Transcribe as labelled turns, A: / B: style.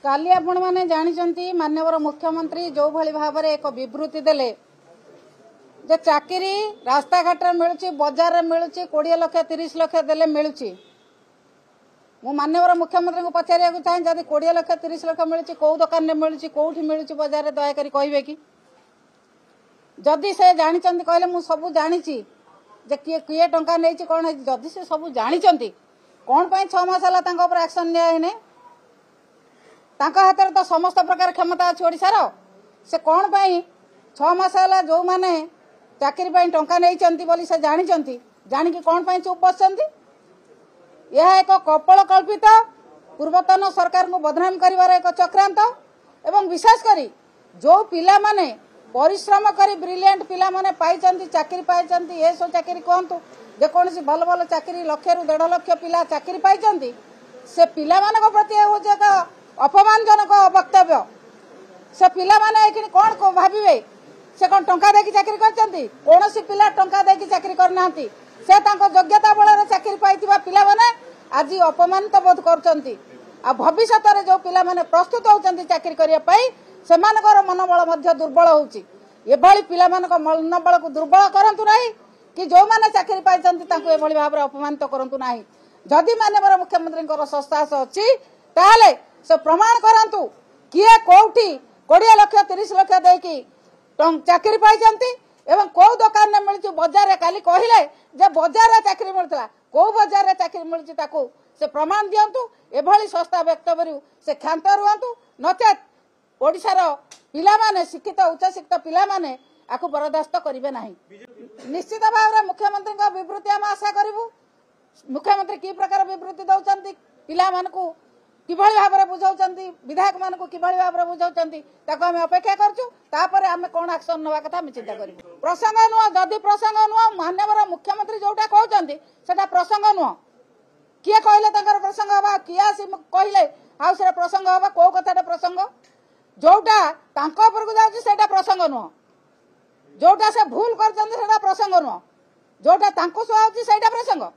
A: काली आपण माने जानिचंती माननीय मुख्यमंत्री जो भली भाव में एक विवृत्ति देले जे चाकरी रास्ता घाट मिलुची बजार में मिलुची 20 लाख 30 लाख देले मिलुची मु माननीय मुख्यमंत्री को पचारिया चाहे जदि 20 लाख 30 लाख मिलुची कौ दुकान में मिलुची कौटी मिलुची बजार में दयाकरी कहे कि जदि से जानिचंती कहले मु सब जानिची जे किए किए टंका नेची कोन है जदि से सब जानिचंती कोन पई 6 मास हला तांको ऊपर एक्शन निया हेने तांका हाथ तो समस्त प्रकार क्षमता अच्छी ओडिशार से कौन पाई 6 मास है जो मैंने चाकरी टंका नहीं बोली से जानी जानिकी कौन पाई चुप बसंती यह एक कपल कल्पित पूर्वतन सरकार को बदनाम कर एक चक्रांत एवं विशेषकर जो पिला माने परिश्रम करी ब्रिलियंट पिला माने पाई चाकरी पाई ये सब चाकरी कहतु जेकोसी भल भल चाकरी 1 ରୁ 1.5 लाख पिला चाकरी पाई से पिला मानक प्रति एक अपमानजनक वक्तव्य से पिला माने कौन को भाविबे से कौन टंका देकी चाकरी करचंती कौन सी पिला टंका देकी चाकरी करना से तांको योग्यता बल चाकरी पाइथिबा पिला माने आज अपमानित बोध करचंती आ भविष्यत रे जो पिला माने प्रस्तुत होचंती चाकरी करिया पाई सेमानकर मनोबल मध्य दुर्बल होउची एभली पिला मानक मनोबल को दुर्बल करंतु नाही कि जो माने चाकरी पाइचंती तांको एभली भाव रे अपमानित करंतु नाही जदि माननीय मुख्यमंत्री साहस अच्छी ताहले से प्रमाण करंतु किए कोठी 20 लाख 30 लाख देकी चाकरी पाई एवं कौ दुकान में मिलची बजार काली कहले जे बजार चाकरी मिलता कौ बजार चाकरी मिलची ताकू से प्रमाण दियंतु एभली संस्था व्यक्त करू से क्षांत रुहतु नचेत ओडिशार पिला माने शिक्षित उच्च शिक्षित पिला माने आकु बरदास्त करिवे नाही निश्चित भाव में मुख्यमंत्री का विवृत्ति हम आशा करू मुख्यमंत्री की प्रकार विवृत्ति दौरान पिला मानकू किभली भाव में बुझाउछंती विधायक मान को किभली भाव में बुझाउछंती ताको हम अपेक्षा करछु तापर हम कोन एक्शन नवा कथा हम चिंता करिबु प्रसंग नुह जदि प्रसंग नुह माननीय मुख्यमंत्री जोटा कहउछंती सेटा प्रसंग नुह किए कहले तंकर प्रसंग हबा किया से कहले हाउ से प्रसंग हबा को कथाटा प्रसंग जोटा तांको ऊपर को जाउछि सेटा प्रसंग नुह जोटा से भूल करछंती सेटा प्रसंग नुह जोटा तांको सुहाउछि सेटा प्रसंग